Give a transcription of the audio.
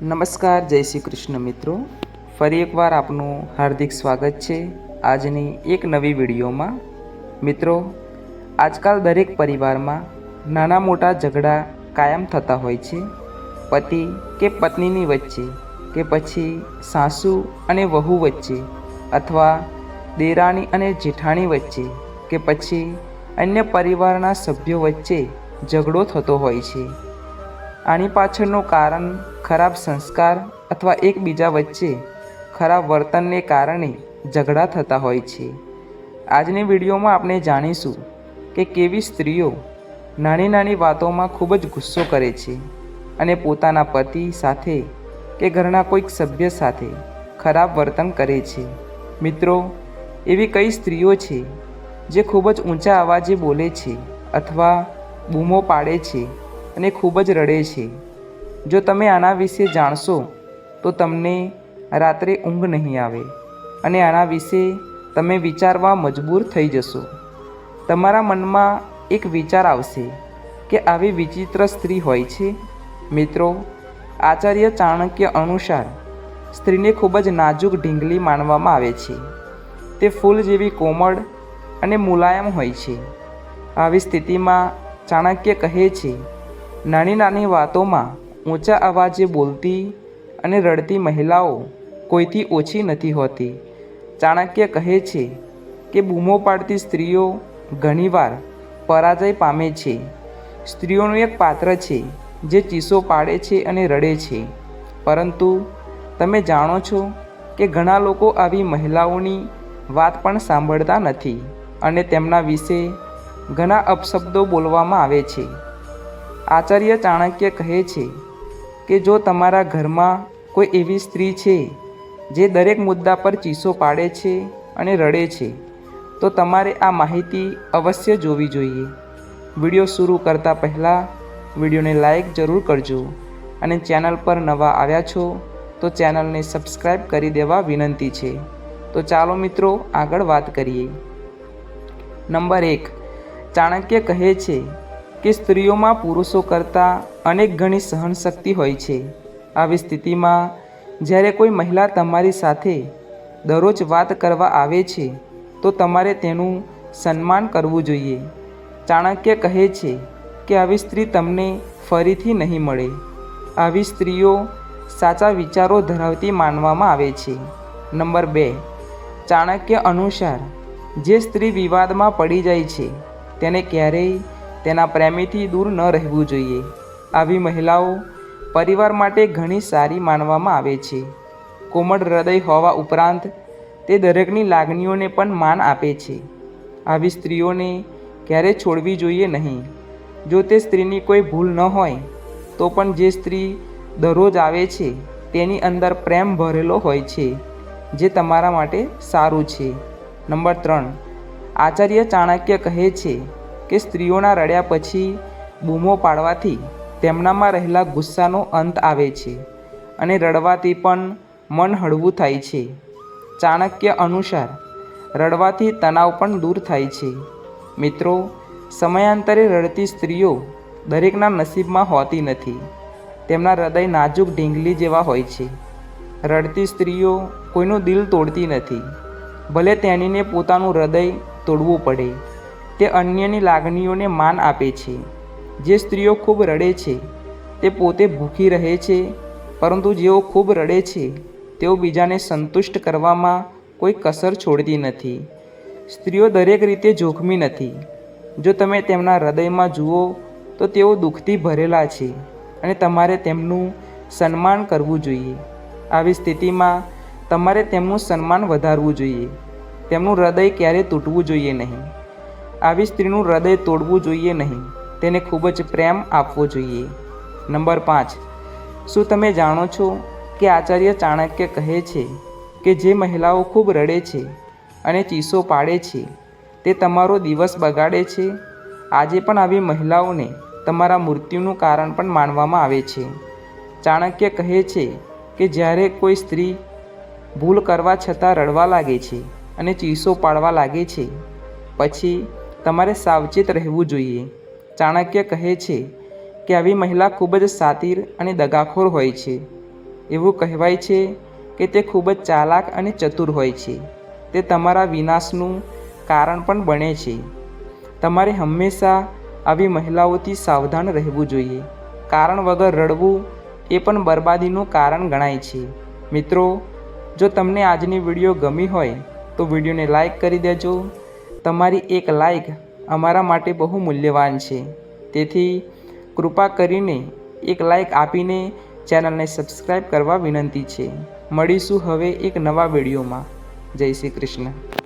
નમસ્કાર, જય શ્રી કૃષ્ણ મિત્રો. ફરી એકવાર આપનું હાર્દિક સ્વાગત છે આજની એક નવી વિડીયોમાં. મિત્રો, આજકાલ દરેક પરિવારમાં નાના મોટા ઝઘડા કાયમ થતા હોય છે. પતિ કે પત્નીની વચ્ચે, કે પછી સાસુ અને વહુ વચ્ચે, અથવા દેરાણી અને જેઠાણી વચ્ચે, કે પછી અન્ય પરિવારના સભ્યો વચ્ચે ઝઘડો થતો હોય છે. આની પાછળનું કારણ ખરાબ સંસ્કાર અથવા એકબીજા વચ્ચે ખરાબ વર્તનને કારણે ઝઘડા થતા હોય છે. આજની વિડીયોમાં આપણે જાણીશું કે કેવી સ્ત્રીઓ નાની નાની વાતોમાં ખૂબ જ ગુસ્સો કરે છે અને પોતાના પતિ સાથે કે ઘરના કોઈક સભ્ય સાથે ખરાબ વર્તન કરે છે. મિત્રો, એવી કઈ સ્ત્રીઓ છે જે ખૂબ જ ઊંચા અવાજે બોલે છે અથવા બૂમો પાડે છે અને ખૂબ જ રડે છે? જો તમે આના વિશે જાણશો તો તમને રાત્રે ઊંઘ નહીં આવે અને આના વિશે તમે વિચારવા મજબૂર થઈ જશો. તમારા મનમાં એક વિચાર આવશે કે આવી વિચિત્ર સ્ત્રી હોય છે. મિત્રો, આચાર્ય ચાણક્ય અનુસાર સ્ત્રીને ખૂબ જ નાજુક ઢીંગલી માનવામાં આવે છે. તે ફૂલ જેવી કોમળ અને મુલાયમ હોય છે. આવી સ્થિતિમાં ચાણક્ય કહે છે, નાની નાની વાતોમાં ઊંચા અવાજે બોલતી અને રડતી મહિલાઓ કોઈથી ઓછી નથી હોતી. ચાણક્ય કહે છે કે બૂમો પાડતી સ્ત્રીઓ ઘણીવાર પરાજય પામે છે. સ્ત્રીઓનું એક પાત્ર છે જે ચીસો પાડે છે અને રડે છે. પરંતુ તમે જાણો છો કે ઘણા લોકો આવી મહિલાઓની વાત પણ સાંભળતા નથી અને તેમના વિશે ઘણા અપશબ્દો બોલવામાં આવે છે. આચાર્ય ચાણક્ય કહે છે કે જો તમારા ઘરમાં કોઈ એવી સ્ત્રી છે જે દરેક મુદ્દા પર ચીસો પાડે છે અને રડે છે, તો તમારે આ માહિતી અવશ્ય જોવી જોઈએ. વિડીયો શરૂ કરતાં પહેલાં વિડીયોને લાઈક જરૂર કરજો અને ચેનલ પર નવા આવ્યા છો તો ચેનલને સબસ્ક્રાઈબ કરી દેવા વિનંતી છે. તો ચાલો મિત્રો, આગળ વાત કરીએ. નંબર 1, ચાણક્ય કહે છે કે સ્ત્રીઓમાં પુરુષો કરતાં અનેક ગણી સહનશક્તિ હોય છે. આવી સ્થિતિમાં જ્યારે કોઈ મહિલા તમારી સાથે દરરોજ વાત કરવા આવે છે તો તમારે તેનું સન્માન કરવું જોઈએ. ચાણક્ય કહે છે કે આવી સ્ત્રી તમને ફરીથી નહીં મળે. આવી સ્ત્રીઓ સાચા વિચારો ધરાવતી માનવામાં આવે છે. નંબર 2, ચાણક્ય અનુસાર જે સ્ત્રી વિવાદમાં પડી જાય છે તેને ક્યારેય તેના પ્રેમીથી દૂર ન રહેવું જોઈએ. આવી મહિલાઓ પરિવાર માટે ઘણી સારી માનવામાં આવે છે. કોમળ હૃદય હોવા ઉપરાંત તે દરેકની લાગણીઓને પણ માન આપે છે. આવી સ્ત્રીઓને ક્યારેય છોડવી જોઈએ નહીં. જો તે સ્ત્રીની કોઈ ભૂલ ન હોય તો પણ જે સ્ત્રી દરરોજ આવે છે તેની અંદર પ્રેમ ભરેલો હોય છે, જે તમારા માટે સારું છે. નંબર 3, આચાર્ય ચાણક્ય કહે છે કે સ્ત્રીઓના રડ્યા પછી બૂમો પાડવાથી તેમનામાં રહેલા ગુસ્સાનો અંત આવે છે અને રડવાથી પણ મન હળવું થાય છે. ચાણક્ય અનુસાર રડવાથી તણાવ પણ દૂર થાય છે. મિત્રો, સમયાંતરે રડતી સ્ત્રીઓ દરેકના નસીબમાં હોતી નથી. તેમના હૃદય નાજુક ઢીંગલી જેવા હોય છે. રડતી સ્ત્રીઓ કોઈનું દિલ તોડતી નથી, ભલે તેણીને પોતાનું હૃદય તોડવું પડે. તે અન્યની લાગણીઓને માન આપે છે. જે સ્ત્રીઓ ખૂબ રડે છે તે પોતે ભૂખી રહે છે, પરંતુ જેઓ ખૂબ રડે છે તેઓ બીજાને સંતુષ્ટ કરવામાં કોઈ કસર છોડતી નથી. સ્ત્રીઓ દરેક રીતે જોખમી નથી. જો તમે તેમના હૃદયમાં જુઓ તો તેઓ દુઃખથી ભરેલા છે અને તમારે તેમનું સન્માન કરવું જોઈએ. આવી સ્થિતિમાં તમારે તેમનું સન્માન વધારવું જોઈએ. તેમનું હૃદય ક્યારેય તૂટવું જોઈએ નહીં. આવી સ્ત્રીનું હૃદય તોડવું જોઈએ નહીં. તેને ખૂબ જ પ્રેમ આપવો જોઈએ. નંબર 5, શું તમે જાણો છો કે આચાર્ય ચાણક્ય કહે છે કે જે મહિલાઓ ખૂબ રડે છે અને ચીસો પાડે છે તે તમારો દિવસ બગાડે છે. આજે પણ આવી મહિલાઓને તમારા મૃત્યુનું કારણ પણ માનવામાં આવે છે. ચાણક્ય કહે છે કે જ્યારે કોઈ સ્ત્રી ભૂલ કરવા છતાં રડવા લાગે છે અને ચીસો પાડવા લાગે છે, પછી તમારે સાવચેત રહેવું જોઈએ. ચાણક્ય કહે છે કે આવી મહિલા ખૂબ જ શાતિર અને દગાખોર હોય છે. એવું કહેવાય છે કે તે ખૂબ જ ચાલાક અને ચતુર હોય છે. તે તમારા વિનાશનું કારણ પણ બને છે. તમારે હંમેશા આવી મહિલાઓથી સાવધાન રહેવું જોઈએ. કારણ વગર રડવું એ પણ બરબાદીનું કારણ ગણાય છે. મિત્રો, જો તમને આજની વિડીયો ગમી હોય તો વિડીયોને લાઈક કરી દેજો. તમારી એક લાઈક અમારા માટે બહુ મૂલ્યવાન છે. તેથી કૃપા કરીને એક લાઈક આપીને ચેનલને સબસ્ક્રાઈબ કરવા વિનંતી છે. મળીશું હવે એક નવા વિડીયોમાં. જય શ્રી કૃષ્ણ.